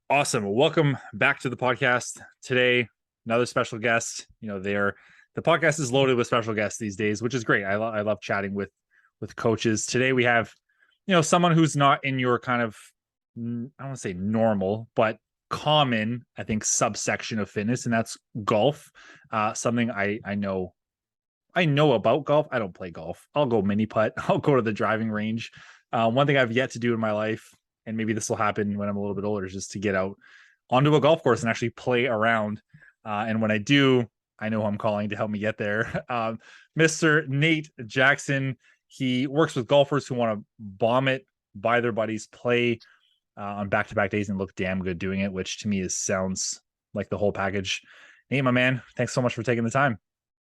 Awesome. Welcome back to the podcast. Today, another special guest. The podcast is loaded with special guests these days, which is great. I love chatting with coaches. Today we have, someone who's not in your kind of I don't want to say normal, but common, I think, subsection of fitness, and that's golf. Something I know about golf. I don't play golf. I'll go mini putt. I'll go to the driving range. One thing I've yet to do in my life, and maybe this will happen when I'm a little bit older, is just to get out onto a golf course and actually play around. And when I do, I know who I'm calling to help me get there. Mr. Nate Jackson. He works with golfers who want to bomb it, buy their buddies, play on back-to-back days, and look damn good doing it, which to me sounds like the whole package. Nate, my man, thanks so much for taking the time.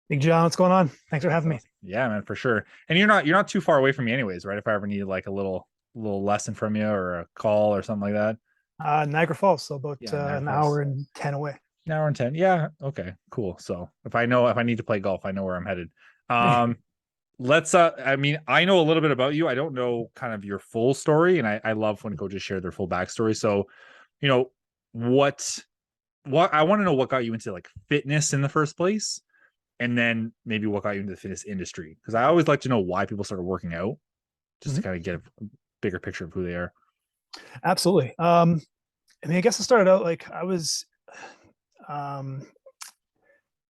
Big John, what's going on? Thanks for having me. Yeah, man, for sure. And you're not too far away from me anyways, right? If I ever need like a little lesson from you or a call or something like that. Niagara Falls, so about Yeah, Niagara an Falls. hour and 10 away. An hour and 10. Yeah. Okay, cool. So if I need to play golf, I know where I'm headed. Um let's I mean, I know a little bit about you. I don't know kind of your full story, and I love when coaches share their full backstory. So, you know, what what I want to know what got you into like fitness in the first place, and then maybe what got you into the fitness industry. Because I always like to know why people started working out, just to Mhm. kind of get a bigger picture of who they are. Absolutely. I mean, I guess I started out like I was um,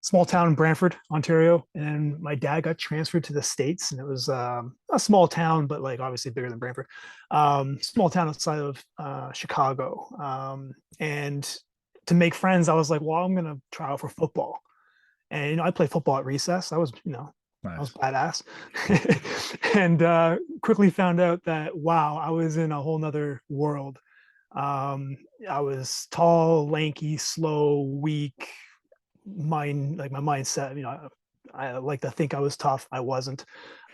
small town in Brantford, Ontario, and my dad got transferred to the States, and it was a small town, but like obviously bigger than Brantford. Small town outside of Chicago, and to make friends, I was like, well, I'm gonna try out for football. And I played football at recess. I was Nice. badass, and quickly found out that wow, I was in a whole nother world. I was tall, lanky, slow, weak. My mindset. I like to think I was tough. I wasn't.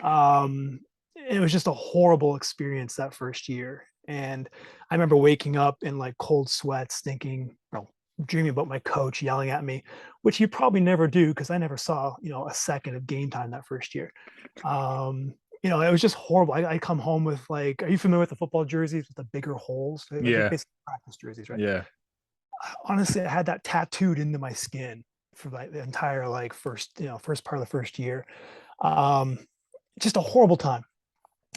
Um, it was just a horrible experience that first year, and I remember waking up in like cold sweats, thinking, well, dreaming about my coach yelling at me, which you probably never do because I never saw a second of game time that first year. It was just horrible. I come home with like, are you familiar with the football jerseys with the bigger holes? They're Yeah. basically practice jerseys, right? Yeah. Honestly, I had that tattooed into my skin for like the entire like first part of the first year. Um, just a horrible time.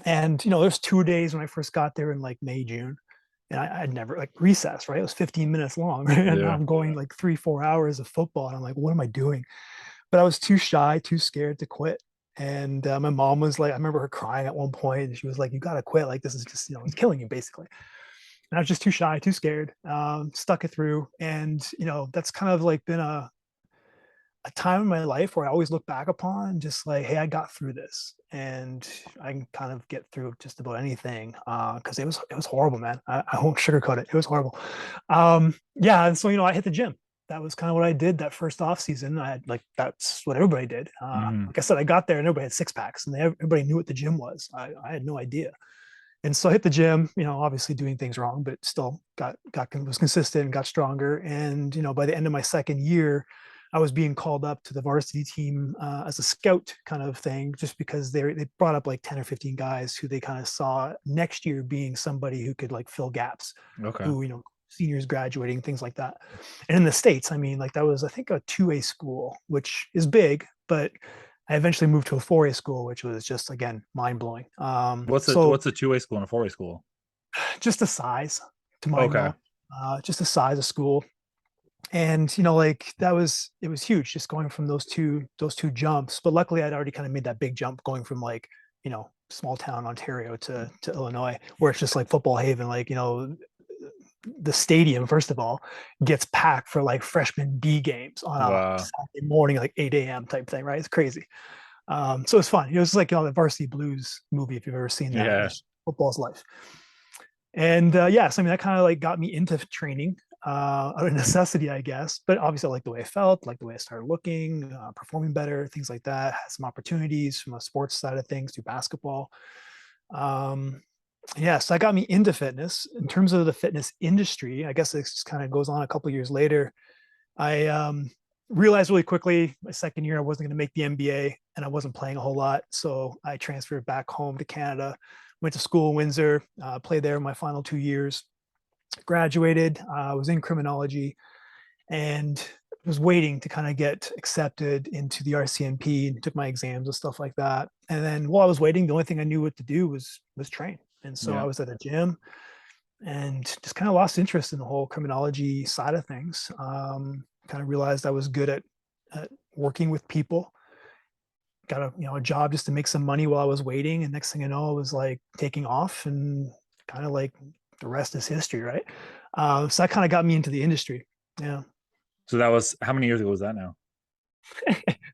And there's 2 days when I first got there in like May, June, and I'd never like recess, right? It was 15 minutes long, right? And now Yeah. I'm going like 3, 4 hours of football, and I'm like, what am I doing? But I was too shy, too scared to quit. And my mom was like, I remember her crying at one point, and she was like, "You got to quit. Like this is just, it's killing you, basically." And I was just too shy, too scared. Stuck it through, and that's kind of like been a time in my life where I always look back upon just like, hey, I got through this, and I can kind of get through just about anything. Because it was horrible, man. I won't sugarcoat it. It was horrible. Yeah, and so I hit the gym. That was kind of what I did that first off season. I had like that's what everybody did. Hmm. Like I said, I got there and everybody had six packs, and everybody knew what the gym was. I had no idea, and so I hit the gym. Obviously doing things wrong, but still got was consistent and got stronger. And by the end of my second year, I was being called up to the varsity team as a scout kind of thing, just because they brought up like 10 or 15 guys who they kind of saw next year being somebody who could like fill gaps, Okay. who seniors graduating, things like that. And in the States, I mean, like that was I think a 2A school, which is big, but I eventually moved to a 4A school, which was just again mind blowing. So What's a two-way school and a four-way school? just the size, to my Okay. knowledge, just the size of school. And like that was it was huge just going from those two jumps. But luckily I'd already kind of made that big jump going from like small town Ontario to Illinois, where it's just like football haven. Like the stadium, first of all, gets packed for like freshman B games on a Wow. Saturday morning, like 8 a.m. type thing, right? It's crazy. So it's fun. It was like the Varsity Blues movie, if you've ever seen that. Yeah. Just football's life. And so I mean that kind of like got me into training out of necessity, I guess. But obviously, I like the way I felt, like the way I started looking, performing better, things like that. Had some opportunities from a sports side of things through basketball. Um, so that got me into fitness. In terms of the fitness industry, I guess it just kind of goes on a couple of years later. I realized really quickly my second year I wasn't going to make the NBA, and I wasn't playing a whole lot. So I transferred back home to Canada, went to school in Windsor, played there my final 2 years. Graduated, I was in criminology and was waiting to kind of get accepted into the RCMP and took my exams and stuff like that. And then while I was waiting, the only thing I knew what to do was train. And so I Yeah. was at a gym and just kind of lost interest in the whole criminology side of things. Kind of realized I was good at working with people. Got a job just to make some money while I was waiting, and next thing I know, I was like taking off, and kind of like the rest is history, right? So that kind of got me into the industry. Yeah, So that was how many years ago was that now?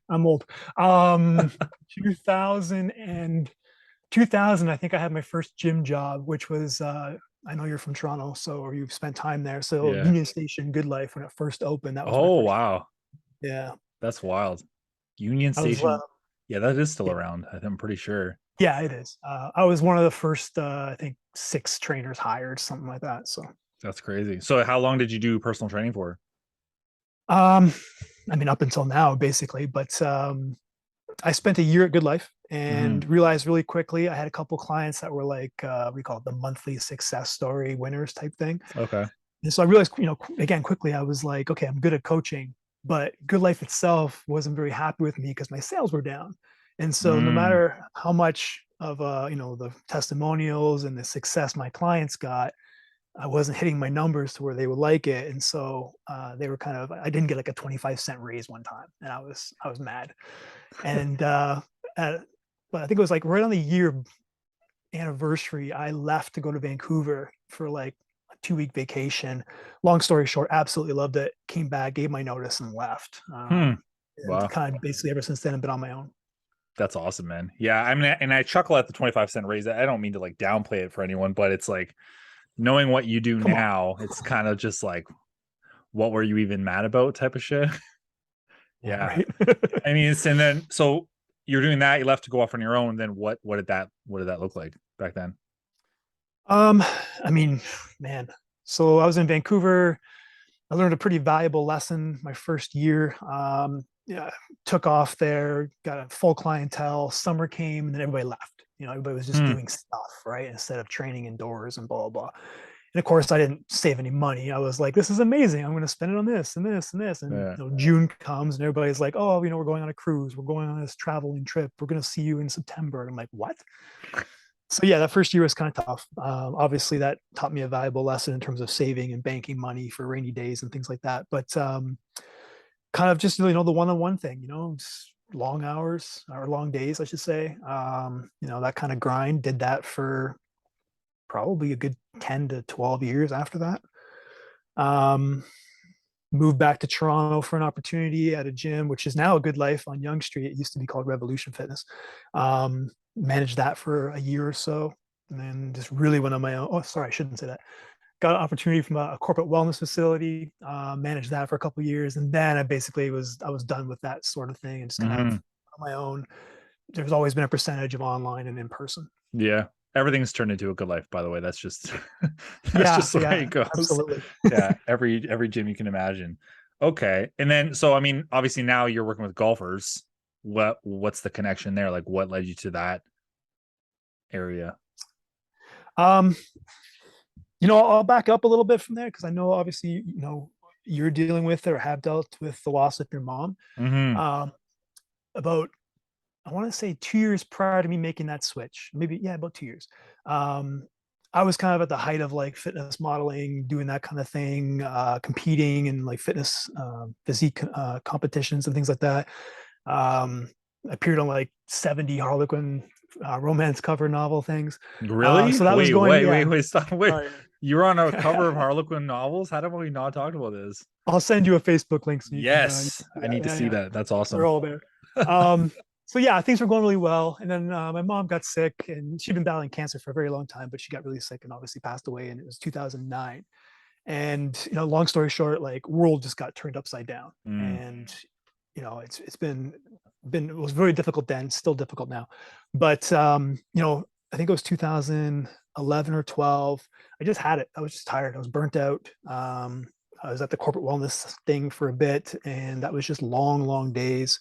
I'm old. Um, 2000 and 2000, I think I had my first gym job, which was I know you're from Toronto, so or you've spent time there. So Yeah. Union Station, Good Life, when it first opened, that was my Oh first. wow. Yeah, That's wild. Union I was. Station. Yeah, that is still Yeah, around. I'm pretty sure. yeah, it is. I was one of the first, I think, 6 trainers hired, something like that. So, That's crazy. So how long did you do personal training for? um, I mean, up until now, basically, but I spent a year at Good Life Hmm. and realized really quickly I had a couple clients that were like we call it the monthly success story winners type thing. Okay. And so I realized, again, quickly, I was like, okay, I'm good at coaching, but Good Life itself wasn't very happy with me because my sales were down. And so no Mm. matter how much of the testimonials and the success my clients got, I wasn't hitting my numbers to where they would like it. And so they were I didn't get like a 25-cent raise one time, and I was mad. And at, but I think it was like right on the year anniversary, I left to go to Vancouver for like a 2-week vacation. Long story short, absolutely loved it. Came back, gave my notice, and left. Hmm. And Wow. kind of basically ever since then, I've been on my own. That's awesome, man. Yeah, I mean, and I chuckle at the 25-cent raise. I don't mean to like downplay it for anyone, but it's like knowing what you do Come on. now, it's kind of just like, what were you even mad about type of shit. Yeah, Yeah. right. I mean, and then so you're doing that, you left to go off on your own. Then what did that look like back then? um, I mean, man. So I was in Vancouver. I learned a pretty valuable lesson my first year. Yeah, took off there, got a full clientele. Summer came, and then everybody left. Everybody was just Hmm. doing stuff, right? Instead of training indoors and blah, blah, blah. And of course, I didn't save any money. I was like, this is amazing. I'm going to spend it on this and this and this. And Yeah. June comes, and everybody's like, oh, we're going on a cruise. We're going on this traveling trip. We're going to see you in September. And I'm like, what? So yeah, that first year was kind of tough. Obviously, that taught me a valuable lesson in terms of saving and banking money for rainy days and things like that. But kind of just the one-on-one thing, long hours or long days, I should say. That kind of grind. Did that for probably a good 10 to 12 years after that. Um, Moved back to Toronto for an opportunity at a gym, which is now a Good Life on Yonge Street. It used to be called Revolution Fitness. Managed that for a year or so, and then just really went on my own. Oh, sorry, I shouldn't say that. Got an opportunity from a corporate wellness facility. Managed that for a couple of years, and then I was done with that sort of thing and just kind of Hmm. on my own. There's always been a percentage of online and in person. Yeah. Everything's turned into a good life, by the way. That's just that's Yeah, just the way yeah, it goes. absolutely. Yeah. Every gym you can imagine. Okay. And then so I mean, obviously now you're working with golfers. What's the connection there? Like what led you to that area? Um, I'll back up a little bit from there because I know obviously, you're dealing with or have dealt with the loss of your mom. Hmm. Um, about I want to say 2 years prior to me making that switch, maybe yeah, about 2 years. Um, I was kind of at the height of like fitness modeling, doing that kind of thing, competing in like fitness physique competitions and things like that. Um, Appeared on like 70 Harlequin romance cover novel things. Really? So that was going, yeah. Wait, stop. Wait. Oh, You're on a yeah. cover of Harlequin novels? How have we not talked about this? I'll send you a Facebook link so you Yes. can see I that. need to Yeah, see yeah, that. That's they're awesome. all there. Um, so yeah, things were going really well, and then my mom got sick, and she'd been battling cancer for a very long time, but she got really sick and obviously passed away, and it was 2009. And long story short, like world just got turned upside down, Mm. and it's been it was very difficult then, still difficult now, but I think it was 2011 or 12. I just had it. I was just tired. I was burnt out. I was at the corporate wellness thing for a bit, and that was just long, long days.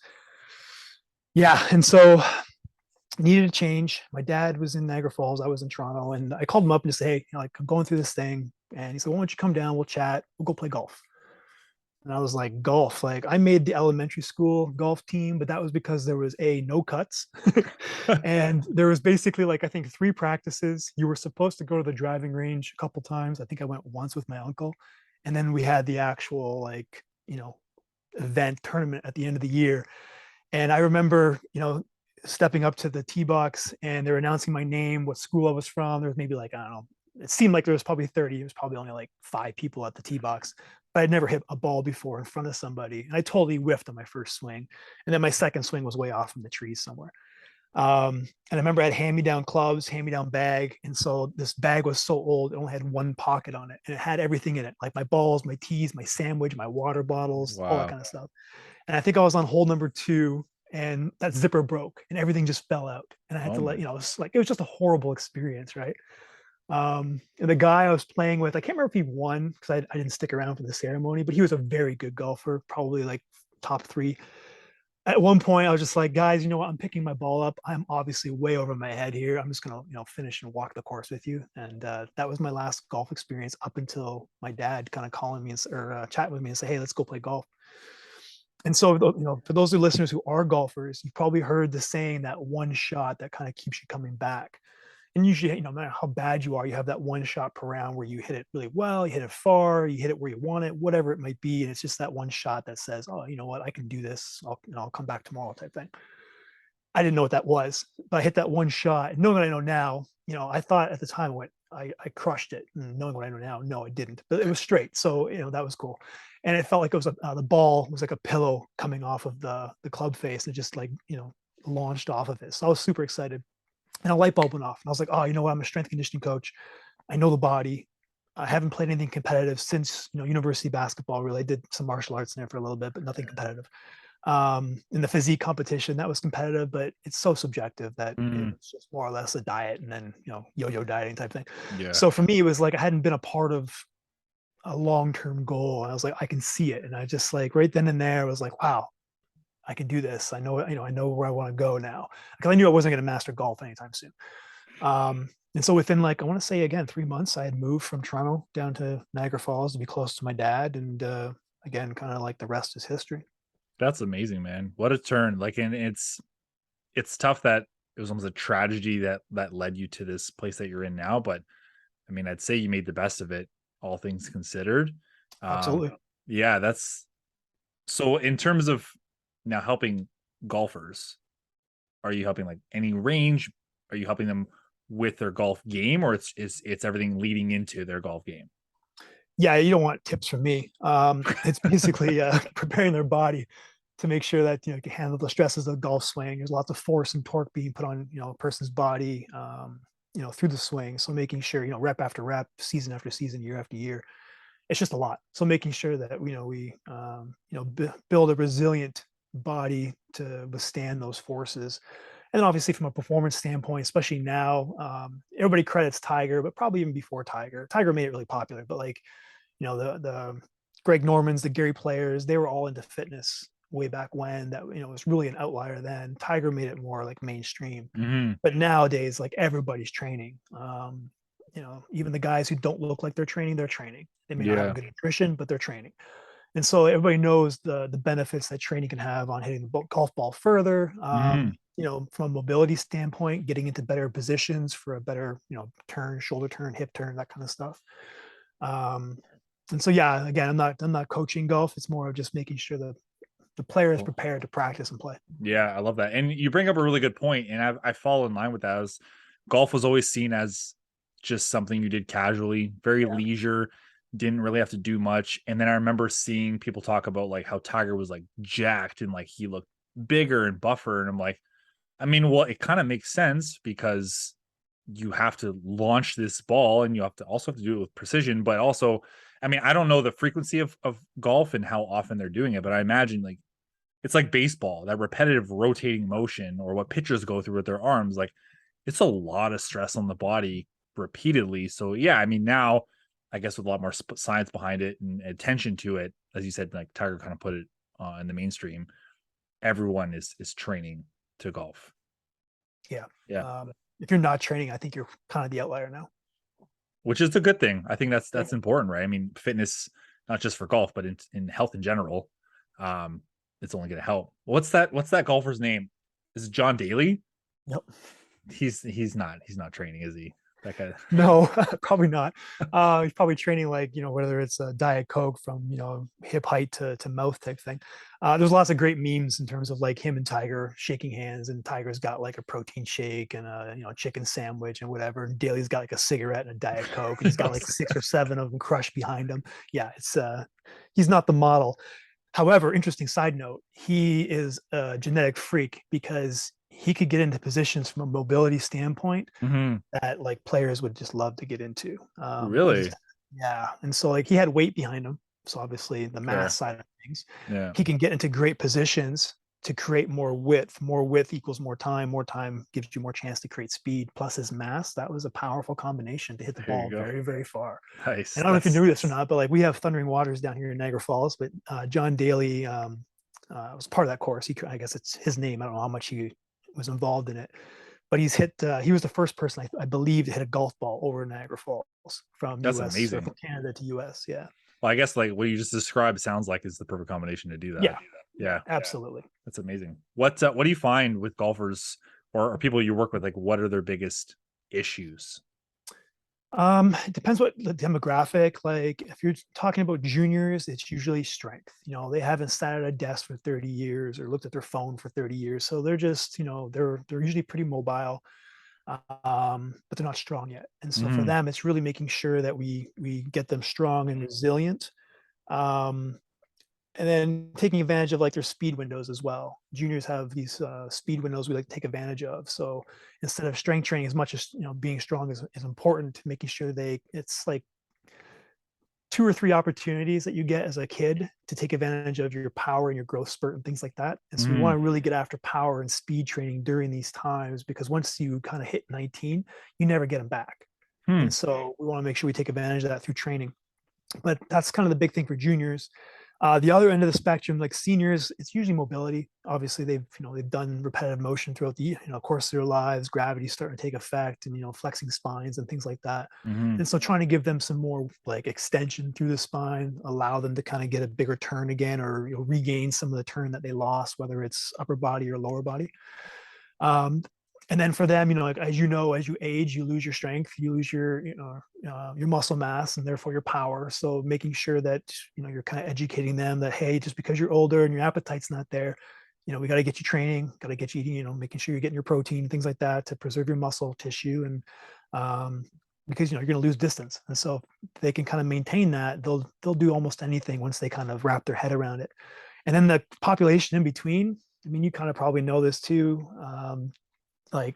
Yeah, and so needed a change. My dad was in Niagara Falls. I was in Toronto, and I called him up and just say, hey, like I'm going through this thing. And he said, "Why don't you come down? We'll chat. We'll go play golf." And I was like, golf. Like I made the elementary school golf team, but that was because there was no cuts. And there was basically like I think 3 practices. You were supposed to go to the driving range a couple times. I think I went once with my uncle. And then we had the actual like, event tournament at the end of the year. And I remember, stepping up to the tee box and they're announcing my name, what school I was from. There was maybe like, I don't know, it seemed like there was probably 30. It was probably only like 5 people at the tee box. But I'd never hit a ball before in front of somebody. And I totally whiffed on my first swing. And then my second swing was way off in the trees somewhere. And I remember I had hand-me-down clubs, hand-me-down bag. And so this bag was so old, it only had one pocket on it. And it had everything in it, like my balls, my tees, my sandwich, my water bottles, all that Wow. kind of stuff. And I think I was on hole number 2 and that zipper broke and everything just fell out. And I had Oh to my. it was just a horrible experience, right? And the guy I was playing with, I can't remember if he won because I didn't stick around for the ceremony, but he was a very good golfer, probably like top 3. At one point, I was just like, guys, you know what? I'm picking my ball up. I'm obviously way over my head here. I'm just gonna, finish and walk the course with you. And that was my last golf experience up until my dad kind of calling me or chatting with me and say, "Hey, let's go play golf." And so, for those of listeners who are golfers, you've probably heard the saying that one shot that kind of keeps you coming back. And usually, no matter how bad you are, you have that one shot per round where you hit it really well, you hit it far, you hit it where you want it, whatever it might be. And it's just that one shot that says, "Oh, you know what? I can do this. I'll come back tomorrow," type thing. I didn't know what that was, but I hit that one shot. And knowing what I know now, I thought at the time I crushed it. And knowing what I know now, no, I didn't. But it was straight, so that was cool. And it felt like it was the ball was like a pillow coming off of the club face, and it just like launched off of it. So I was super excited, and a light bulb went off, and I was like, "Oh, you know what? I'm a strength conditioning coach. I know the body. I haven't played anything competitive since university basketball. Really, I did some martial arts in there for a little bit, but nothing competitive. In the physique competition, that was competitive, but it's so subjective that it Mm, was just more or less a diet and then, yo-yo dieting type thing. yeah. So for me, it was like I hadn't been a part of a long-term goal. And I was like, I can see it. And I just like right then and there was like, wow, I can do this. I know, I know where I want to go now. Because I knew I wasn't going to master golf anytime soon. And so within like, I want to say again, 3 months, I had moved from Toronto down to Niagara Falls to be close to my dad. And again, kind of like the rest is history. That's amazing, man. What a turn. Like, and it's tough that it was almost a tragedy that led you to this place that you're in now, but I mean, I'd say you made the best of it, all things considered. Um, Absolutely. yeah, that's so in terms of now helping golfers, are you helping like any range? Are you helping them with their golf game, or it's everything leading into their golf game? Yeah, you don't want tips from me. It's basically preparing their body to make sure that you can handle the stresses of the golf swing. There's lots of force and torque being put on a person's body, through the swing. So making sure rep after rep, season after season, year after year, it's just a lot. So making sure that we build a resilient body to withstand those forces. And then obviously from a performance standpoint, especially now, everybody credits Tiger, but probably even before Tiger. Tiger made it really popular, but like the Greg Normans, the Gary Players, they were all into fitness way back when. That was really an outlier then. Tiger made it more like mainstream, Mhm. but nowadays like everybody's training. Even the guys who don't look like they're training, they're training. They may not have Yeah. good nutrition, but they're training. And so everybody knows the benefits that training can have on hitting the golf ball further. Mhm. From a mobility standpoint, getting into better positions for a better, turn, shoulder turn, hip turn, that kind of stuff. Um, and so, yeah, again, I'm not coaching golf. It's more of just making sure that the player is Cool. prepared to practice and play. Yeah, I love that. And you bring up a really good point, and I fall in line with that. As golf was always seen as just something you did casually, very Yeah. leisure, didn't really have to do much. And then I remember seeing people talk about like how Tiger was like jacked and like he looked bigger and buffer. And I'm like, I mean, well, it kind of makes sense because you have to launch this ball and you have to also have to do it with precision, but also, I mean, I don't know the frequency of golf and how often they're doing it, but I imagine like it's like baseball, that repetitive rotating motion or what pitchers go through with their arms, like, it's a lot of stress on the body repeatedly. So, yeah, I mean, now, I guess with a lot more science behind it and attention to it, as you said, like Tiger kind of put it in the mainstream, everyone is training to golf. Yeah. Yeah. If you're not training, I think you're kind of the outlier now. which is a good thing. I think that's important, right? I mean, fitness, not just for golf, but in health in general, um, it's only going to help. What's that golfer's name? Is it John Daly? Yep. He's not training, is he? That guy. No, probably not. He's probably training like, whether it's a Diet Coke from, hip height to mouth type thing. There's lots of great memes in terms of like him and Tiger shaking hands, and Tiger's got like a protein shake and a, chicken sandwich and whatever. And Daly's got like a cigarette and a Diet Coke, and he's got like 6 or 7 of them crushed behind him. Yeah, he's not the model. However, interesting side note, he is a genetic freak because he could get into positions from a mobility standpoint Mhm. that like players would just love to get into. Really? Yeah, and so like he had weight behind him, so obviously the mass Fair. side of things, Yeah. he can get into great positions to create more width. More width equals more time. More time gives you more chance to create speed. Plus his mass, that was a powerful combination to hit the There you ball go. very, very far. Nice. And I don't know if you knew this or not, but like we have Thundering Waters down here in Niagara Falls, but John Daly was part of that course. I guess it's his name. I don't know how much he was involved in it, but he was the first person I believe to hit a golf ball over Niagara Falls from That's US or amazing. from Canada to US. Yeah. Well, I guess like what you just described sounds like is the perfect combination to do that. Yeah. Yeah. Yeah, Absolutely. that's amazing. What do you find with golfers or people you work with? Like, what are their biggest issues? It depends what the demographic. Like if you're talking about juniors, it's usually strength. They haven't sat at a desk for 30 years or looked at their phone for 30 years. So they're just, they're usually pretty mobile, but they're not strong yet. And so for Mhm. them, it's really making sure that we get them strong and resilient. Um, and then taking advantage of like their speed windows as well. Juniors have these speed windows we like to take advantage of. So instead of strength training, as much as being strong is important, making sure it's like 2 or 3 opportunities that you get as a kid to take advantage of your power and your growth spurt and things like that. And so we want Mhm. to really get after power and speed training during these times, because once you kind of hit 19, you never get them back. Hmm. And so we want to make sure we take advantage of that through training. But that's kind of the big thing for juniors. The other end of the spectrum, like seniors, it's usually mobility. Obviously, they've done repetitive motion throughout the course of their lives. Gravity's starting to take effect, and flexing spines and things like that. Mhm. And so, trying to give them some more like extension through the spine, allow them to kind of get a bigger turn again, or regain some of the turn that they lost, whether it's upper body or lower body. Um, and then for them, like as you age, you lose your strength, you lose your muscle mass, and therefore your power. So making sure that you're kind of educating them that, hey, just because you're older and your appetite's not there, we got to get you training, got to get you eating, making sure you're getting your protein, things like that, to preserve your muscle tissue. And because you're going to lose distance, and so if they can kind of maintain that, they'll do almost anything once they kind of wrap their head around it. And then the population in between, I mean, you kind of probably know this too. Like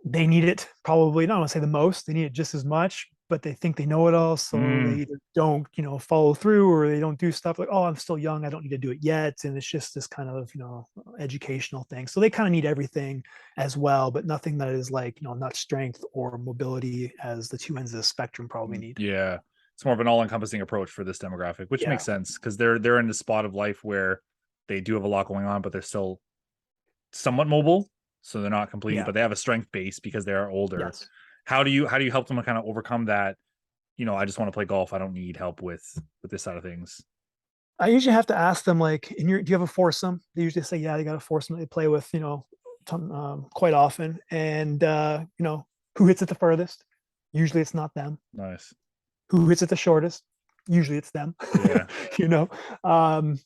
they need it probably, not want to say the most, they need it just as much, but they think they know it all. So they Mm. either don't, follow through, or they don't do stuff like, oh, I'm still young, I don't need to do it yet. And it's just this kind of, educational thing. So they kind of need everything as well, but nothing that is like, not strength or mobility as the two ends of the spectrum probably need. Yeah. It's more of an all-encompassing approach for this demographic, which makes Yeah. sense because they're in the spot of life where they do have a lot going on, but they're still somewhat mobile. So they're not completely, Yeah. but they have a strength base because they are older. Yes. How do you help them kind of overcome that? I just want to play golf. I don't need help with this side of things. I usually have to ask them, like, do you have a foursome? They usually say, yeah, they got a foursome that they play with, quite often. And, who hits it the furthest? Usually it's not them. Nice. Who hits it the shortest? Usually it's them, Yeah. you know? Um,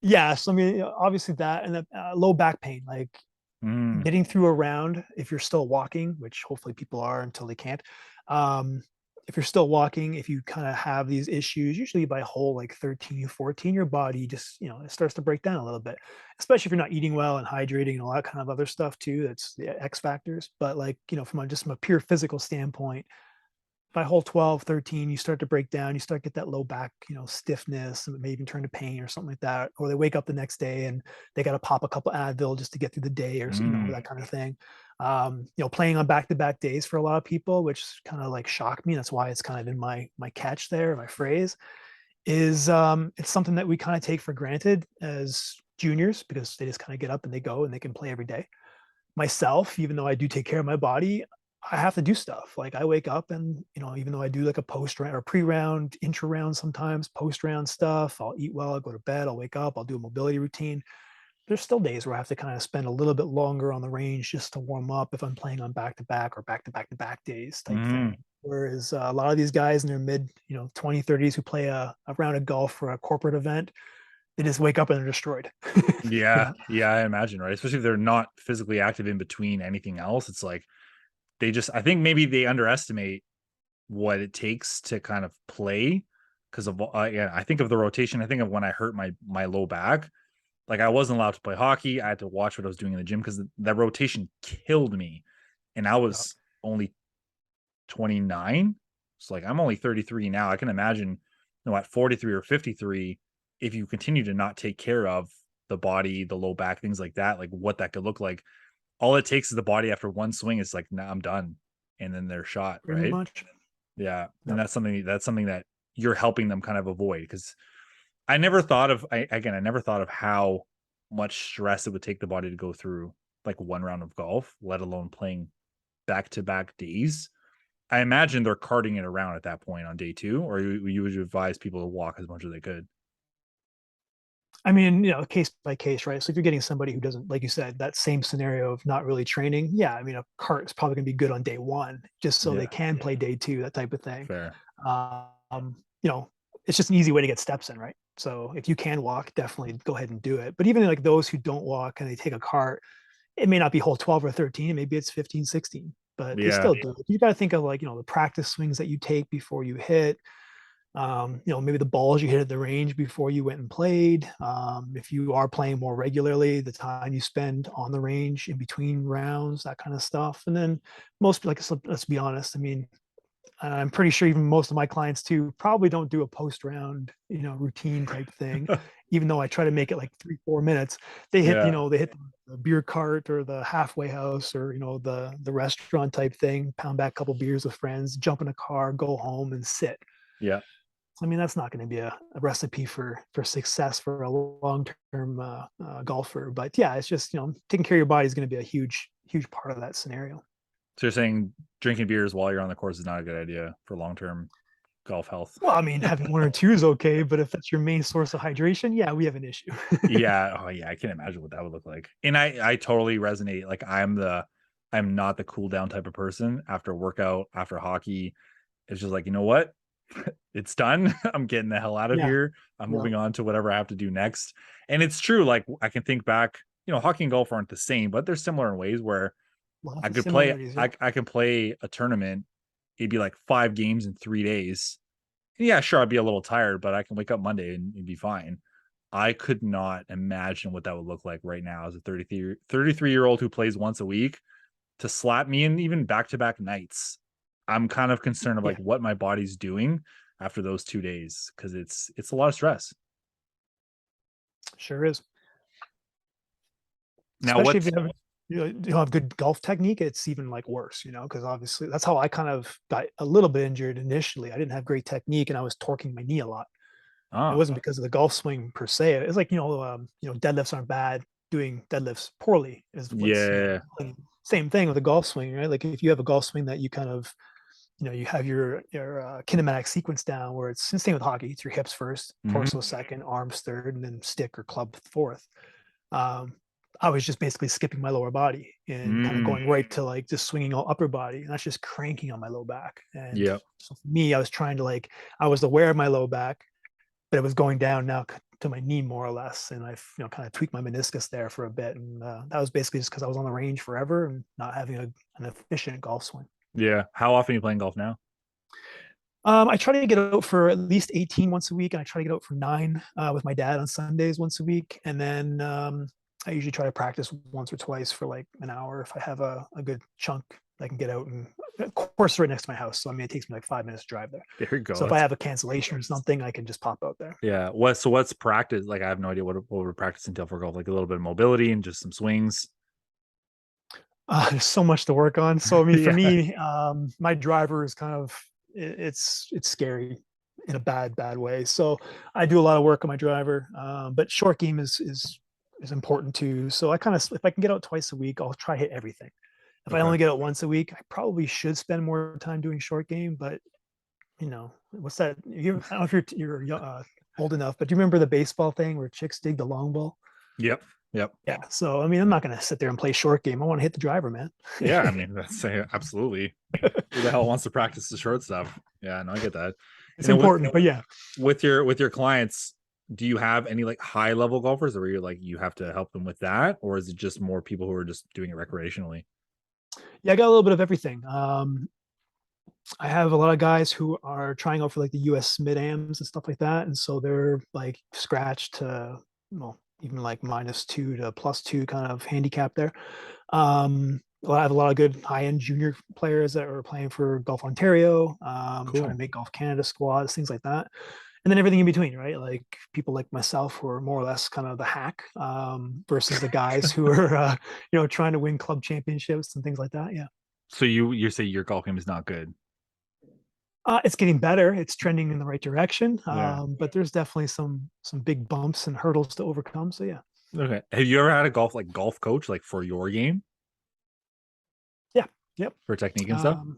yeah. So, I mean, obviously that, and low back pain, like Mm. getting through a round, if you're still walking, which hopefully people are until they can't. Um, if you're still walking, if you kind of have these issues, usually by hole like 13, 14, your body just, it starts to break down a little bit, especially if you're not eating well and hydrating and all that kind of other stuff too. That's the X factors. But like, from a pure physical standpoint, by hole 12, 13, you start to break down, you start to get that low back, stiffness, and it may even turn to pain or something like that. Or they wake up the next day and they got to pop a couple Advil just to get through the day, or, Mm. that kind of thing. Playing on back-to-back days for a lot of people, which kind of like shocked me. That's why it's kind of in my catch there, my phrase is, it's something that we kind of take for granted as juniors, because they just kind of get up and they go and they can play every day. Myself, even though I do take care of my body, I have to do stuff. Like I wake up and, even though I do like a post round or pre-round, intra-round sometimes, post-round stuff, I'll eat well, I'll go to bed, I'll wake up, I'll do a mobility routine. There's still days where I have to kind of spend a little bit longer on the range just to warm up if I'm playing on back-to-back or back-to-back-to-back days type Mm, thing. Whereas a lot of these guys in their mid, 20, 30s who play a round of golf for a corporate event, they just wake up and they're destroyed. you yeah, know? yeah, I imagine, right? Especially if they're not physically active in between anything else. It's like they just, I think maybe they underestimate what it takes to kind of play because of yeah, I think of the rotation. I think of when I hurt my low back. Like I wasn't allowed to play hockey. I had to watch what I was doing in the gym because that rotation killed me, and I Yeah. was only 29. So like I'm only 33 now. I can imagine, at 43 or 53, if you continue to not take care of the body, the low back, things like that, like what that could look like. All it takes is the body after one swing is like, nah, I'm done. And then they're shot, Pretty right? much. Yeah. And Yep. that's something that you're helping them kind of avoid because I never thought of I never thought of how much stress it would take the body to go through like one round of golf, let alone playing back to back days. I imagine they're carting it around at that point on day two, or you would advise people to walk as much as they could. I mean, case by case, right? So if you're getting somebody who doesn't, like you said, that same scenario of not really training, yeah, I mean, a cart is probably going to be good on day one, just so they Yeah, can play day two, that type of thing. fair. Um, you know, it's just an easy way to get steps in, right? So if you can walk, definitely go ahead and do it. But even like those who don't walk and they take a cart, it may not be hole 12 or 13, maybe it's 15, 16, but they Yeah, still do it. You got to think of like, the practice swings that you take before you hit, maybe the balls you hit at the range before you went and played. If you are playing more regularly, the time you spend on the range in between rounds, that kind of stuff. And then most, like, let's be honest. I mean, I'm pretty sure even most of my clients too probably don't do a post round, routine type thing. Even though I try to make it like 3, 4 minutes, they hit, yeah, they hit the beer cart or the halfway house or the restaurant type thing, pound back a couple beers with friends, jump in a car, go home and sit. yeah. I mean, that's not going to be a recipe for success for a long term golfer. But yeah, it's just taking care of your body is going to be a huge part of that scenario. So you're saying drinking beers while you're on the course is not a good idea for long term golf health. Well, I mean, having one or two is okay, but if that's your main source of hydration, yeah, we have an issue. Yeah, oh yeah, I can imagine what that would look like. And I totally resonate. Like I'm not the cool down type of person after workout, after hockey. It's just like, you know what? It's done. I'm getting the hell out of Yeah, here. I'm yeah, moving on to whatever I have to do next. And it's true. Like I can think back, hockey and golf aren't the same, but they're similar in ways where lots I of could play similarities. Yeah, I can play a tournament. It'd be like 5 games in 3 days. Yeah, sure, I'd be a little tired, but I can wake up Monday and it'd be fine. I could not imagine what that would look like right now as a 33-year-old who plays once a week to slap me in even back-to-back nights. I'm kind of concerned of yeah, like what my body's doing after those 2 days because it's a lot of stress. sure is. Now Especially if what's you have you have good golf technique, it's even like worse, because obviously that's how I kind of got a little bit injured initially. I didn't have great technique and I was torquing my knee a lot. It ah, wasn't because of the golf swing per se. It's like, deadlifts aren't bad. Doing deadlifts poorly is what's, yeah, same thing with a golf swing, right? Like if you have a golf swing that you kind of, you have your kinematic sequence down where it's the same with hockey. It's your hips first, mhm, torso second, arms third, and then stick or club fourth. Um, I was just basically skipping my lower body and kind of mm, going right to like just swinging all upper body, and that's just cranking on my low back. And yep, so for me, I was trying to like I was aware of my low back, but it was going down now to my knee more or less, and I kind of tweaked my meniscus there for a bit, and that was basically just because I was on the range forever and not having an efficient golf swing. yeah. How often are you playing golf now? I try to get out for at least 18 once a week, and I try to get out for 9 with my dad on Sundays once a week. And then I usually try to practice once or twice for like an hour if I have a good chunk I can get out. And of course, right next to my house. So I mean, it takes me like 5 minutes to drive there. There you So go. if I That's have a cancellation or something, I can just pop out there. yeah. What's practice? Like I have no idea what would practice entail for golf. Like a little bit of mobility and just some swings. There's so much to work on. So I mean, for Yeah. me, my driver is kind of it's scary in a bad way. So I do a lot of work on my driver, but short game is important too. So I kind of if I can get out twice a week, I'll try hit everything. If I Okay. only get it once a week, I probably should spend more time doing short game. But what's that? I don't know if you're old enough, but do you remember the baseball thing where chicks dig the long ball? Yep. Yep. Yeah. So I mean, I'm not gonna sit there and play short game. I want to hit the driver, man. Yeah. I mean, that's absolutely. Who the hell wants to practice the short stuff? Yeah, no, I get that. It's And then important, but yeah. with your clients, do you have any like high level golfers, or you're like you have to help them with that, or is it just more people who are just doing it recreationally? Yeah, I got a little bit of everything. I have a lot of guys who are trying out for like the US mid ams and stuff like that. And so they're like scratch to, well, even like -2 to +2 kind of handicap there. I have a lot of good high end junior players that are playing for Golf Ontario, trying to Cool. make Golf Canada squads, things like that. And then everything in between, right? Like people like myself who are more or less kind of the hack versus the guys who are, trying to win club championships and things like that. Yeah. So you say your golf game is not good? It's getting better. It's trending in the right direction, Yeah. but there's definitely some big bumps and hurdles to overcome. So yeah, Okay. Have you ever had a golf coach like for your game yeah, yep. for technique and stuff? Um,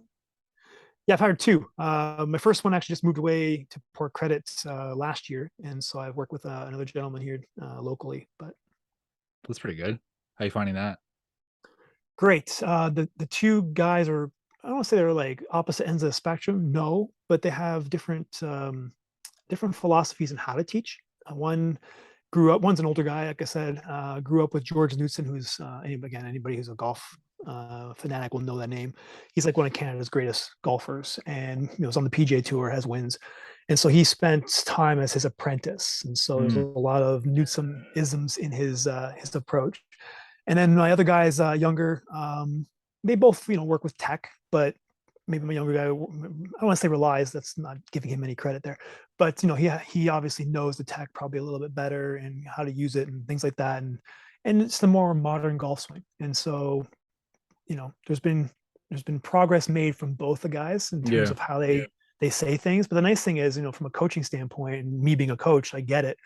yeah, I've hired two. My first one actually just moved away to Port Credit last year, and so I work with another gentleman here locally. But That's pretty good. How you finding that? great. The two guys are, I don't want to say they're like opposite ends of the spectrum. No, but they have different philosophies in how to teach. One grew up, one's an older guy, like I said, grew up with George Knudson, who's anybody who's a golf fanatic will know that name. He's like one of Canada's greatest golfers, and was on the PGA Tour, has wins, and so he spent time as his apprentice, and so there's a Mm, lot of Knudson isms in his approach. And then my other guys, younger, they both work with tech, but maybe my younger guy, I don't want to say relies. That's not giving him any credit there, but he obviously knows the tech probably a little bit better and how to use it and things like that, and it's the more modern golf swing. And so there's been progress made from both the guys in terms yeah. of how they say things. But the nice thing is, from a coaching standpoint, and me being a coach, I get it.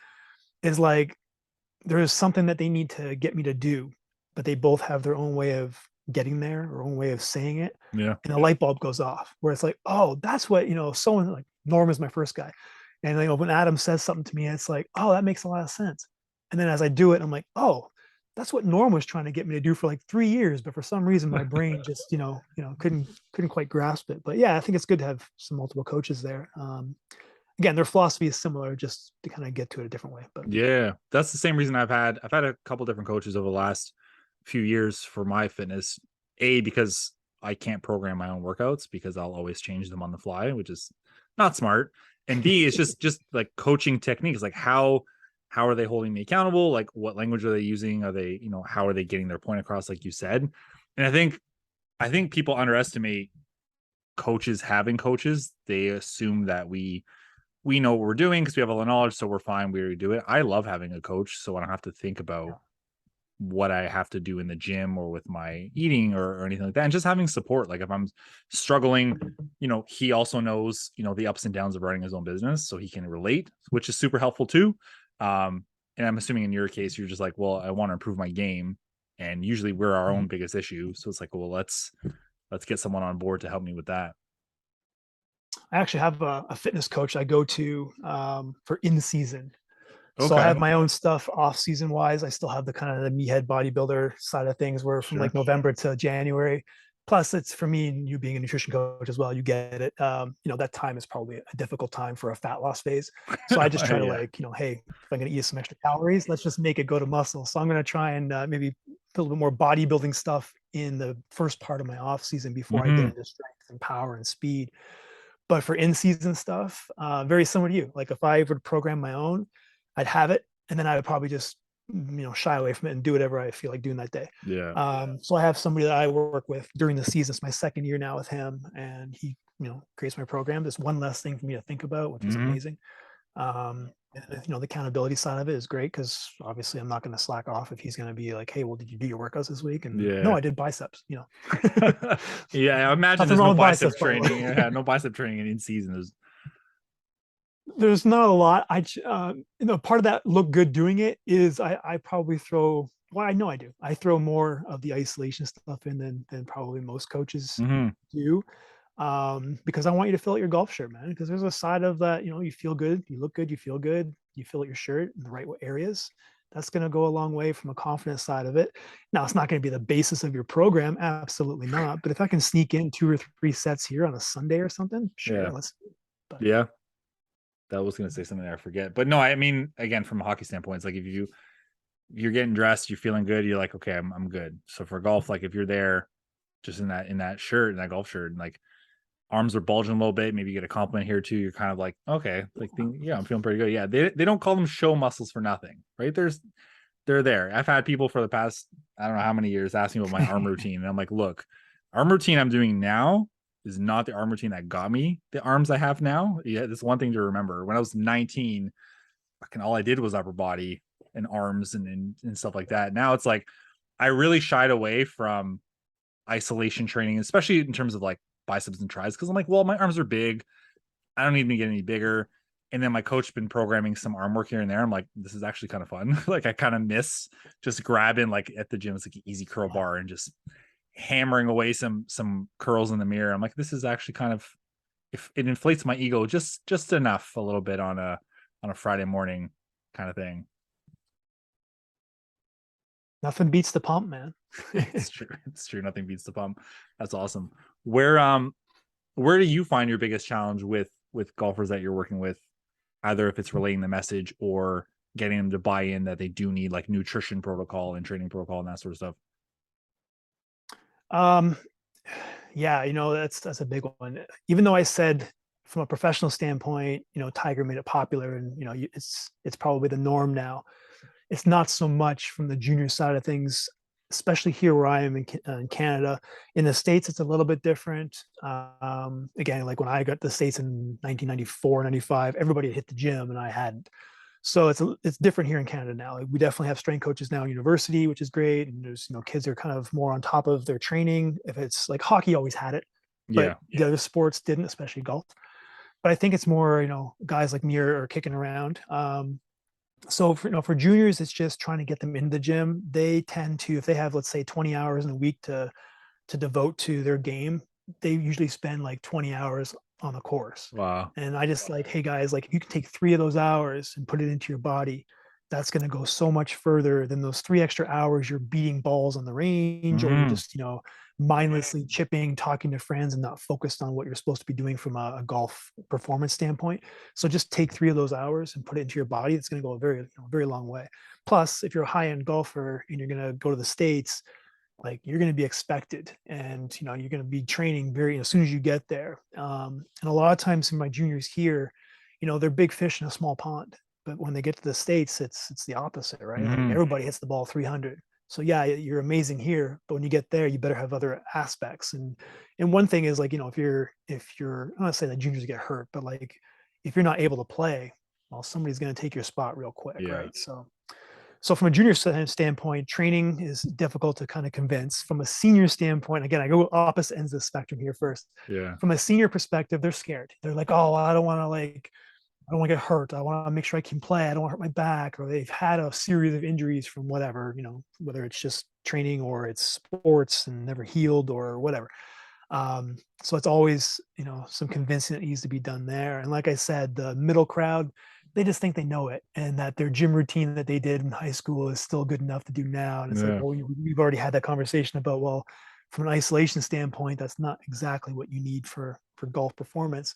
Is like there is something that they need to get me to do, but they both have their own way of getting there or own way of saying it. Yeah. And a light bulb goes off where it's like, oh, that's what, someone like Norm is my first guy. And when Adam says something to me, it's like, oh, that makes a lot of sense. And then as I do it, I'm like, oh, that's what Norm was trying to get me to do for like 3 years, but for some reason my brain just, couldn't quite grasp it. But yeah, I think it's good to have some multiple coaches there. Again, their philosophy is similar, just to kind of get to it a different way. But Yeah. That's the same reason I've had a couple different coaches over the last few years for my fitness. A, because I can't program my own workouts because I'll always change them on the fly, which is not smart. And B, it's just like coaching techniques, like how are they holding me accountable? Like what language are they using? Are they, how are they getting their point across, like you said? And I think people underestimate coaches having coaches. They assume that we know what we're doing because we have all the knowledge, so we're fine. We already do it. I love having a coach, so I don't have to think about what I have to do in the gym or with my eating or anything like that. And just having support. Like if I'm struggling, he also knows, the ups and downs of running his own business. So he can relate, which is super helpful too. And I'm assuming in your case, you're just like, well, I want to improve my game. And usually we're our own biggest issue. So it's like, well, let's get someone on board to help me with that. I actually have a fitness coach I go to for in season. So I Okay. have my own stuff off season wise. I still have the kind of the meathead bodybuilder side of things where from like Sure. November to January. Plus, it's for me and you being a nutrition coach as well. You get it. That time is probably a difficult time for a fat loss phase. So I just try to Yeah. hey, if I'm going to eat some extra calories, let's just make it go to muscle. So I'm going to try and maybe a little bit more bodybuilding stuff in the first part of my off season before I get Hmm. into strength and power and speed. But for in season stuff, very similar to you. Like if I would program my own, I'd have it, and then I would probably just shy away from it and do whatever I feel like doing that day. Yeah. So I have somebody that I work with during the season. It's my second year now with him, and he creates my program. There's one less thing for me to think about, which is Hmm. amazing. The accountability side of it is great because obviously I'm not going to slack off if he's going to be like, hey, well, did you do your workouts this week? And no, Yeah. I did bicepes. Yeah, I imagine Nothing there's wrong no with bicep biceps, by the way. training. Yeah, no bicep training in season. There's not a lot. Part of that look good doing it is I probably throw well, I know I do. I throw more of the isolation stuff in than probably most coaches Hmm. do, because I want you to fill out your golf shirt, man. Because there's a side of that, you feel good, you look good, you feel good, you fill out your shirt in the right areas. That's going to go a long way from a confidence side of it. Now, it's not going to be the basis of your program, absolutely not. But if I can sneak in 2 or 3 sets here on a Sunday or something, Yeah. sure, let's. But Yeah. That was going to say something there, I forget. But no, I mean, again, from a hockey standpoint, it's like if you're getting dressed, you're feeling good, you're like, okay, I'm good. So for golf, like if you're there just in that shirt, in that golf shirt, and like arms are bulging a little bit, maybe you get a compliment here too, you're kind of like, okay, like yeah, I'm feeling pretty good. Yeah, they don't call them show muscles for nothing, right? They're there. I've had people for the past, I don't know how many years, ask me about my arm routine, and I'm like, look, arm routine I'm doing now is not the arm routine that got me the arms I have now. Yeah, that's one thing to remember. When I was 19, fucking all I did was upper body and arms and stuff like that. Now it's like I really shied away from isolation training, especially in terms of like biceps and tries, because I'm like, well, my arms are big. I don't need to get any bigger. And then my coach been programming some arm work here and there. I'm like, this is actually kind of fun. Like I kind of miss just grabbing like at the gym, it's like an easy curl bar and just hammering away some curls in the mirror. I'm like, this is actually kind of, if it inflates my ego just enough a little bit on a Friday morning kind of thing. nothing beats the pump, man. It's true. It's true. Nothing beats the pump. That's awesome. Where do you find your biggest challenge with golfers that you're working with, either if it's relaying the message or getting them to buy in that they do need like nutrition protocol and training protocol and that sort of stuff? Um, yeah, that's a big one. Even though I said from a professional standpoint, Tiger made it popular, and it's probably the norm now. It's not so much from the junior side of things, especially here where I am in Canada. In the States, it's a little bit different. Again, like when I got to the States in 1994, 95, everybody had hit the gym and I hadn't. So it's different here in Canada now. Like we definitely have strength coaches now in university, which is great. And there's kids that are kind of more on top of their training. If it's like hockey, always had it, but Yeah. the other sports didn't, especially golf. But I think it's more guys like me are kicking around. So for juniors, it's just trying to get them into the gym. They tend to, if they have, let's say, 20 hours in a week to devote to their game, they usually spend like 20 hours on the course. Wow. And I just like, hey guys, like if you can take 3 of those hours and put it into your body, that's going to go so much further than those 3 extra hours you're beating balls on the range, or you're Hmm. just, mindlessly chipping, talking to friends, and not focused on what you're supposed to be doing from a golf performance standpoint. So just take 3 of those hours and put it into your body. It's going to go a very, very long way. Plus, if you're a high end golfer and you're going to go to the States, like you're going to be expected, and you're going to be training very as soon as you get there. And a lot of times in my juniors here, they're big fish in a small pond, but when they get to the States, it's the opposite, right? Like Hmm. everybody hits the ball 300. So yeah, you're amazing here, but when you get there, you better have other aspects. And one thing is, like, if you're I'm not saying that juniors get hurt, but like if you're not able to play, well, somebody's going to take your spot real quick, Yeah. right? So from a junior standpoint, training is difficult to kind of convince. From a senior standpoint, again, I go opposite ends of the spectrum here first. Yeah. From a senior perspective, they're scared. They're like, oh, I don't want to get hurt. I want to make sure I can play. I don't want to hurt my back. Or they've had a series of injuries from whatever, whether it's just training or it's sports and never healed or whatever. So it's always, some convincing that needs to be done there. And like I said, the middle crowd, they just think they know it, and that their gym routine that they did in high school is still good enough to do now. And it's like, Yeah. well, we've already had that conversation about, well, from an isolation standpoint, that's not exactly what you need for golf performance.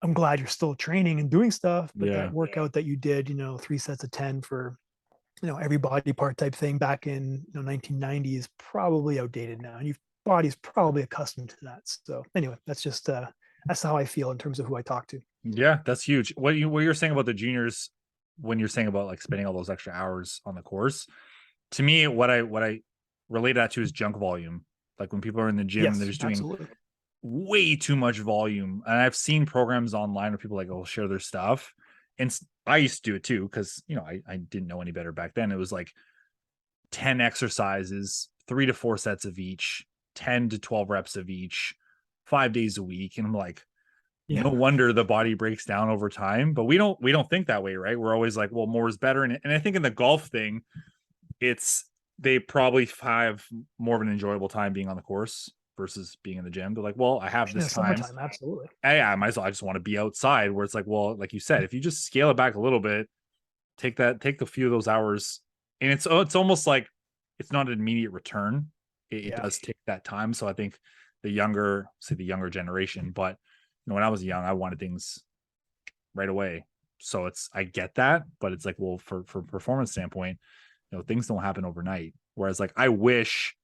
I'm glad you're still training and doing stuff, but that Yeah. workout that you did, 3 sets of 10 for every body part type thing back in 1990 is probably outdated now, and your body's probably accustomed to that. So anyway, that's how I feel in terms of who I talk to. Yeah, that's huge. What you're saying about the juniors, when you're saying about like spending all those extra hours on the course, to me, what I relate that to is junk volume. Like when people are in the gym and they're Yes, just doing absolutely. way too much volume. And I've seen programs online where people like will share their stuff. And I used to do it too, because I didn't know any better back then. It was like 10 exercises, 3 to 4 sets of each, 10 to 12 reps of each, 5 days a week. And I'm like, Yeah. no wonder the body breaks down over time. But we don't think that way, right? We're always like, well, more is better. And I think in the golf thing, it's they probably have more of an enjoyable time being on the course versus being in the gym. They're like, well, I have In this the time. summertime, absolutely. I might as well. I just want to be outside. Where it's like, well, like you said, if you just scale it back a little bit, take the few of those hours, and it's almost like it's not an immediate return. It Yeah. does take that time. So I think the younger generation, but when I was young, I wanted things right away. So I get that, but it's like, well, for performance standpoint, things don't happen overnight. Whereas like I wish,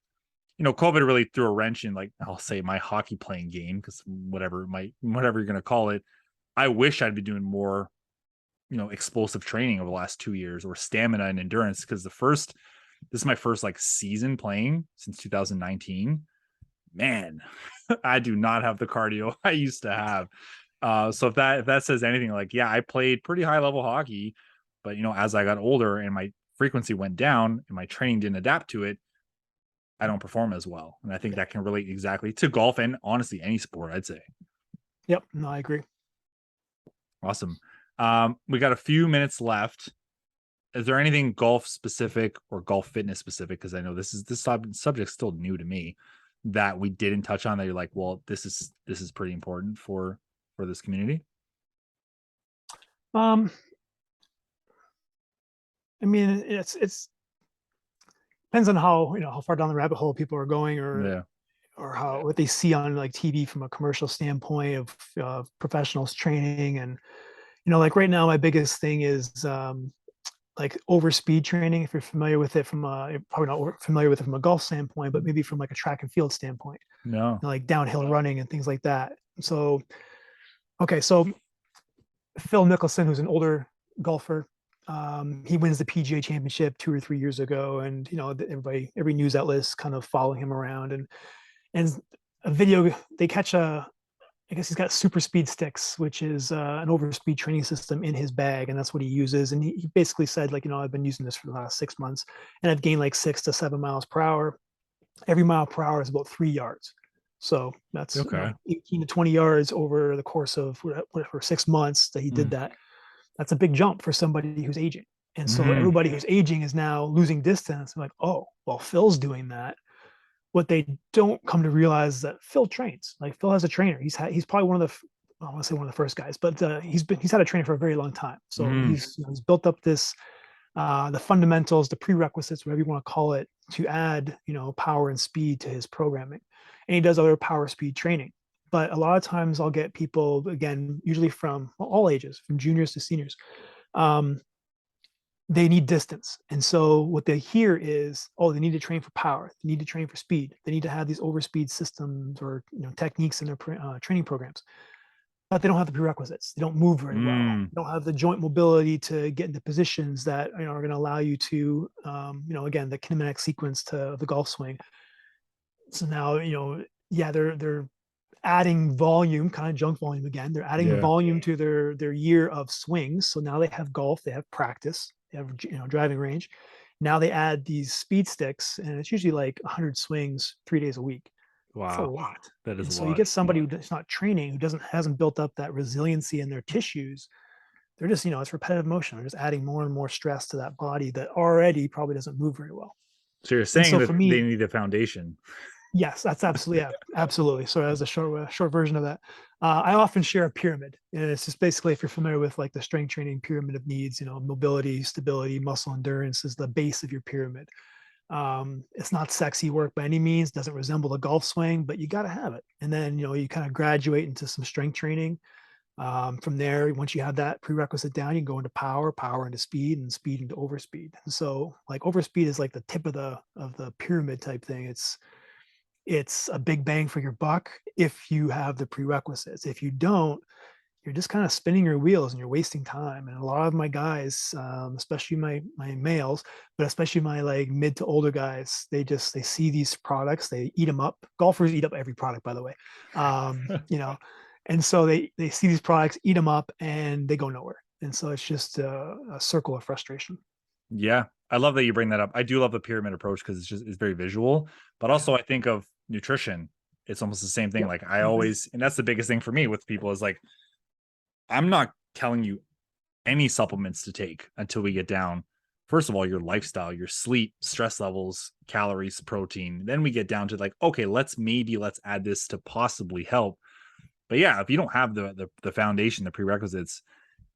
COVID really threw a wrench in, like, I'll say, my hockey playing game, because whatever you're gonna call it. I wish I'd be doing more, explosive training over the last 2 years, or stamina and endurance. Because this is my first like season playing since 2019. Man, I do not have the cardio I used to have. So if that says anything, like, yeah, I played pretty high level hockey, but as I got older and my frequency went down and my training didn't adapt to it, I don't perform as well. And I think Yeah. that can relate exactly to golf and honestly any sport, I'd say. Yep. No, I agree. Awesome. We got a few minutes left. Is there anything golf specific or golf fitness specific? Because I know this subject's still new to me, that we didn't touch on, that you're like, well, this is pretty important for this community. Um, I mean, it's depends on how far down the rabbit hole people are going, Yeah. or how what they see on like TV from a commercial standpoint of professionals training. And like right now, my biggest thing is like overspeed training. If you're familiar with it from you're probably not familiar with it from a golf standpoint, but maybe from like a track and field standpoint, No. like downhill running and things like that. So okay, so Phil Mickelson, who's an older golfer, he wins the PGA Championship 2 or 3 years ago, and every news outlet is kind of following him around, and a video they catch I guess he's got super speed sticks, which is an overspeed training system in his bag, and that's what he uses. And he basically said, like, I've been using this for the last 6 months, and I've gained like 6 to 7 miles per hour. Every mile per hour is about 3 yards. So that's Okay. 18 to 20 yards over the course of whatever 6 months that he did Mm. that. That's a big jump for somebody who's aging. And so Mhm. everybody who's aging is now losing distance. I'm like, oh, well, Phil's doing that. What they don't come to realize is that Phil trains. Like Phil has a trainer. He's probably one of I want to say one of the first guys, but he's had a trainer for a very long time. So Mm. he's built up this the fundamentals, the prerequisites, whatever you want to call it, to add power and speed to his programming. And he does other power speed training. But a lot of times I'll get people, again, usually from all ages, from juniors to seniors. Um, they need distance. And so what they hear is, oh, they need to train for power. They need to train for speed. They need to have these overspeed systems or techniques in their training programs. But they don't have the prerequisites. They don't move very well. Mm. They don't have the joint mobility to get into positions that are going to allow you to, again, the kinematic sequence to the golf swing. So now, yeah, they're adding volume, kind of junk volume again. They're adding Yeah. volume to their year of swings. So now they have golf, they have practice, they have driving range. Now they add these speed sticks, and it's usually like 100 swings 3 days a week. It's a Wow. lot. That is And a so you lot. get somebody who's not training, who hasn't built up that resiliency in their tissues. They're just, it's repetitive motion. They're just adding more and more stress to that body that already probably doesn't move very well. So you're And saying so that for they me, need a foundation. yes, that's absolutely, yeah, absolutely. So as a short version of that, I often share a pyramid, and it's just basically, if you're familiar with like the strength training pyramid of needs, mobility, stability, muscle endurance is the base of your pyramid. It's not sexy work by any means, doesn't resemble a golf swing, but you got to have it. And then you kind of graduate into some strength training. From there, once you have that prerequisite down, you can go into power into speed, and speed into overspeed. And so like overspeed is like the tip of the pyramid type thing. It's a big bang for your buck if you have the prerequisites. If you don't, you're just kind of spinning your wheels and you're wasting time. And a lot of my guys, especially my males, but especially my like mid to older guys, they see these products, they eat them up. Golfers eat up every product, by the way. And so they see these products, eat them up, and they go nowhere. And so it's just a circle of frustration. Yeah. I love that you bring that up. I do love the pyramid approach because it's very visual, but Yeah. also I think of nutrition. It's almost the same thing. Yep. Like I always, and that's the biggest thing for me with people, is like, I'm not telling you any supplements to take until we get down first of all, your lifestyle, your sleep, stress levels, calories, protein. Then we get down to like, okay, let's add this to possibly help. But yeah, if you don't have the foundation, the prerequisites,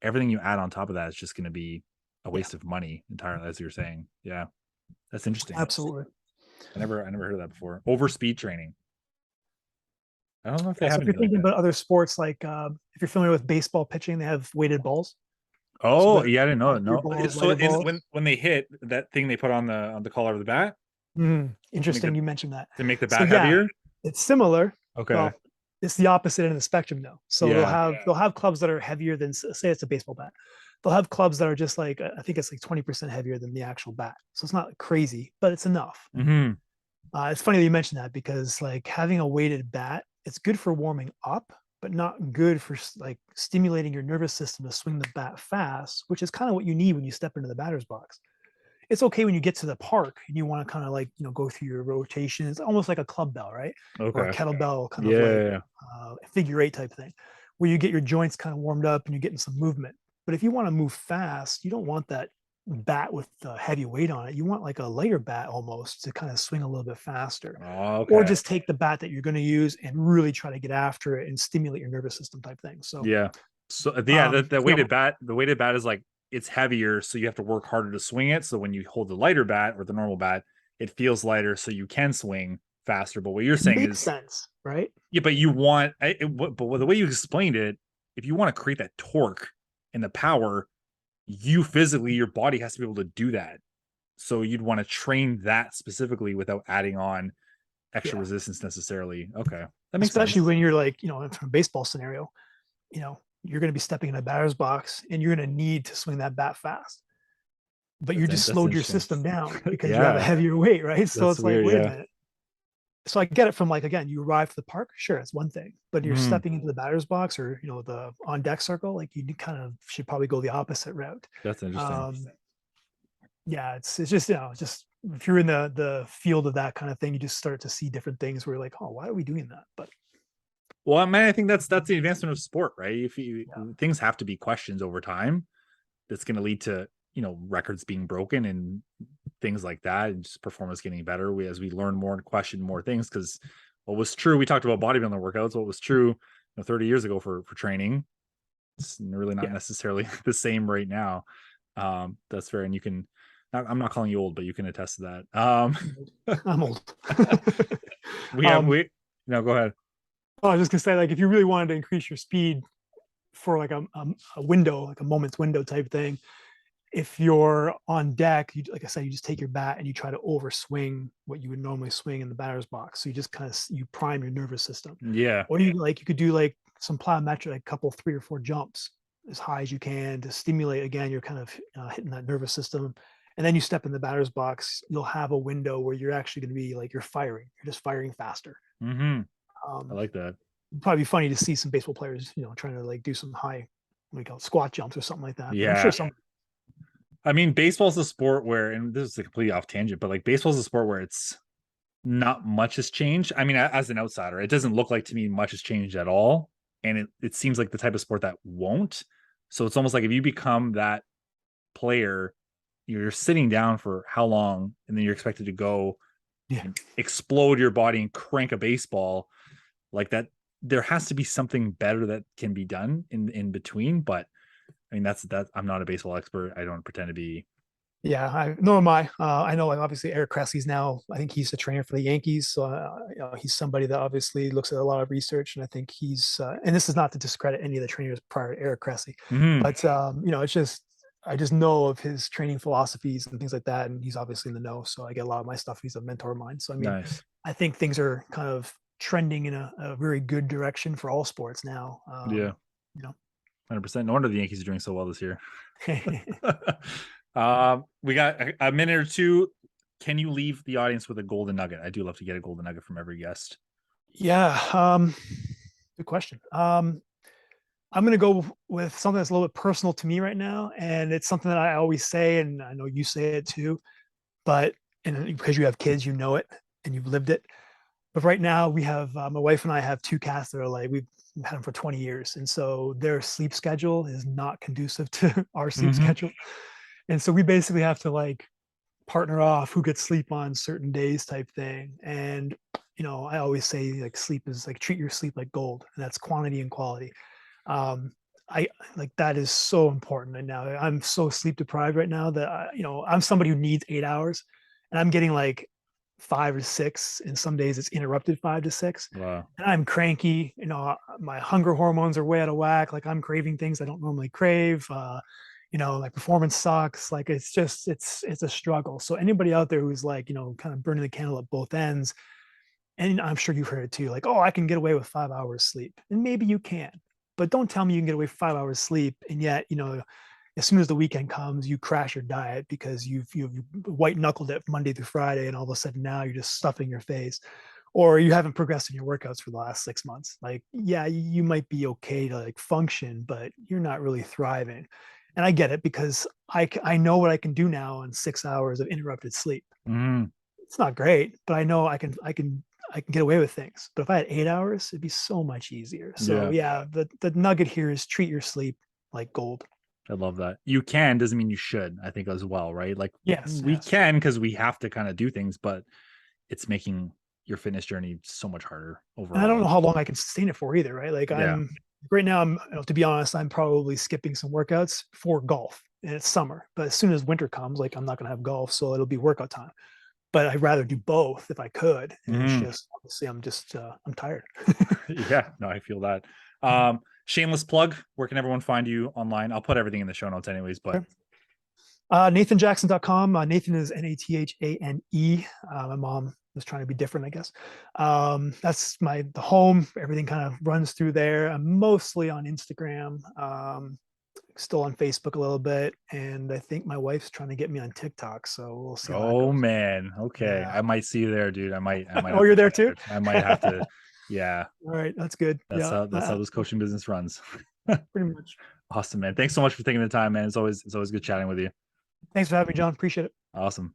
everything you add on top of that is just going to be a Yeah, waste of money entirely, as you're saying. Yeah, that's interesting. absolutely. I never heard of that before. Over speed training. I don't know if they Yeah, so have if you're anything like thinking that. about other sports, like if you're familiar with baseball pitching, they have weighted balls. So Oh they're yeah, I didn't know it. heavier No, balls, so lighter balls. when they hit that thing they put on the collar of the bat to make Interesting you mentioned that. the So bat yeah, heavier. it's similar. Okay. Well, it's the opposite end of the spectrum though. So Yeah. they'll have clubs that are heavier than, say it's a baseball bat. They'll have clubs that are just like, I think it's like 20% heavier than the actual bat. So it's not crazy, but it's enough. Hmm. It's funny that you mentioned that because like having a weighted bat, it's good for warming up, but not good for like stimulating your nervous system to swing the bat fast, which is kind of what you need when you step into the batter's box. It's okay when you get to the park and you want to kind of like, go through your rotation. It's almost like a club bell, right? Or a Okay. kettlebell kind of like Yeah. figure eight type thing, where you get your joints kind of warmed up and you're getting some movement. But if you want to move fast, you don't want that bat with heavy weight on it. You want like a lighter bat almost to kind of swing a little bit faster, or Okay. just take the bat that you're going to use and really try to get after it and stimulate your nervous system type thing. So, Yeah. So yeah, the yeah, weighted bat is like it's heavier, so you have to work harder to swing it. So when you hold the lighter bat or the normal bat, it feels lighter, so you can swing faster. But what you're it saying makes is, sense, right? yeah, but you want, but the way you explained it, if you want to create that torque and the power, you physically, your body has to be able to do that. So you'd want to train that specifically without adding on extra Yeah. resistance necessarily. Okay, that makes Especially sense. when you're like, in a baseball scenario, you're going to be stepping in a batter's box and you're going to need to swing that bat fast. But you just That's slowed your interesting. system down because you have a Yeah, heavier weight, right? So that's it's like, weird. wait a Yeah. minute. So I get it from like, again, you arrive to the park, sure, it's one thing, but you're Mm, stepping into the batter's box or, the on deck circle, like you kind of should probably go the opposite route. that's interesting. Um, yeah, it's just, just if you're in the field of that kind of thing, you just start to see different things where you're like, oh, why are we doing that? But Well, man, I think that's the advancement of sport, right? If you yeah, things have to be questions over time, that's going to lead to records being broken and things like that, and just performance getting better. As we learn more and question more things, because what was true, we talked about bodybuilding workouts. What was true 30 years ago for training, it's really not yeah, necessarily the same right now. That's fair, and you can. I'm not calling you old, but you can attest to that. I'm old. We have um, we no, go ahead. I was just gonna say, like, if you really wanted to increase your speed for like a window, like a moment's window type thing, if you're on deck, like I said, you just take your bat and you try to overswing what you would normally swing in the batter's box. So you just kind of you prime your nervous system, Yeah. or you could do like some plyometric, like a couple 3 or 4 jumps as high as you can to stimulate again. You're kind of hitting that nervous system, and then you step in the batter's box. You'll have a window where you're actually going to be like you're firing. You're just firing faster. Mm-hmm. I Um, like that. It'd probably be funny to see some baseball players, trying to like do some high, what do you call it, squat jumps or something like that. But I'm sure Yeah. some. I mean, baseball's a sport where, and this is a completely off tangent, but like baseball's a sport where it's not much has changed. I mean, as an outsider, it doesn't look like to me much has changed at all. And it seems like the type of sport that won't. So it's almost like if you become that player, you're sitting down for how long, and then you're expected to go Yeah. and explode your body and crank a baseball like that. There has to be something better that can be done in between. But I mean, that's that. I'm not a baseball expert. I don't pretend to be. Yeah, nor am I. I know, like obviously Eric Kresge's now. I think he's a trainer for the Yankees, so he's somebody that obviously looks at a lot of research, and I think he's. And this is not to discredit any of the trainers prior to Eric Kresge, Mhm. but it's just I just know of his training philosophies and things like that, and he's obviously in the know. So I get a lot of my stuff. He's a mentor of mine. So I mean, Nice. I think things are kind of trending in a very good direction for all sports now. Yeah. You know, 100%. No wonder the Yankees are doing so well this year. yeah. We got a minute or two. Can you leave the audience with a golden nugget? I do love to get a golden nugget from every guest. Good question. I'm going to go with something that's a little bit personal to me right now, and it's something that I always say, and I know you say it too. But and because you have kids, you know it and you've lived it. But right now, we have my wife and I have 2 cats that are like we've had them for 20 years, and so their sleep schedule is not conducive to our sleep Mm-hmm. schedule. And so we basically have to like partner off who gets sleep on certain days type thing. And, I always say like sleep is like treat your sleep like gold, and that's quantity and quality. Um, I like that is so important. And now I'm so sleep deprived right now that I'm somebody who needs 8 hours, and I'm getting like 5 or 6, and some days it's interrupted 5 to 6. Wow. And I'm cranky. My hunger hormones are way out of whack. Like I'm craving things I don't normally crave. My performance sucks. Like it's a struggle. So anybody out there who's like, kind of burning the candle at both ends, and I'm sure you've heard it too, like, oh, I can get away with 5 hours sleep. And maybe you can, but don't tell me you can get away with 5 hours sleep. And yet, as soon as the weekend comes, you crash your diet because you've white knuckled it Monday through Friday, and all of a sudden now you're just stuffing your face, or you haven't progressed in your workouts for the last 6 months. Like, yeah, you might be okay to like function, but you're not really thriving. And I get it because I know what I can do now in 6 hours of interrupted sleep. Mm, It's not great, but I know I can get away with things. But if I had 8 hours, it'd be so much easier. So yeah, yeah, the nugget here is treat your sleep like gold. I love that. You can doesn't mean you should, I think, as well, right? Like Yes, we yes. can because we have to kind of do things, but it's making your fitness journey so much harder And I don't overall. know how long I can sustain it for either, right? Like Yeah. I'm right now, to be honest, I'm probably skipping some workouts for golf, and it's summer. But as soon as winter comes, like I'm not gonna have golf, so it'll be workout time. But I'd rather do both if I could. And it's Mm, just obviously I'm tired. yeah, no, I feel that. Shameless plug. Where can everyone find you online? I'll put everything in the show notes anyways, but NathanJackson.com. Nathan is Nathane. My mom was trying to be different, I guess. That's the home. Everything kind of runs through there. I'm mostly on Instagram, still on Facebook a little bit, and I think my wife's trying to get me on TikTok. So we'll see how that oh goes. man, okay. Yeah. I might see you there, dude. I might Oh, have to you're there check too. it. I might have to. Yeah, All right, that's good. that's Yeah, how this coaching business runs. pretty much. Awesome, man. Thanks so much for taking the time, man. It's always good chatting with you. Thanks for having me, John. Appreciate it. Awesome.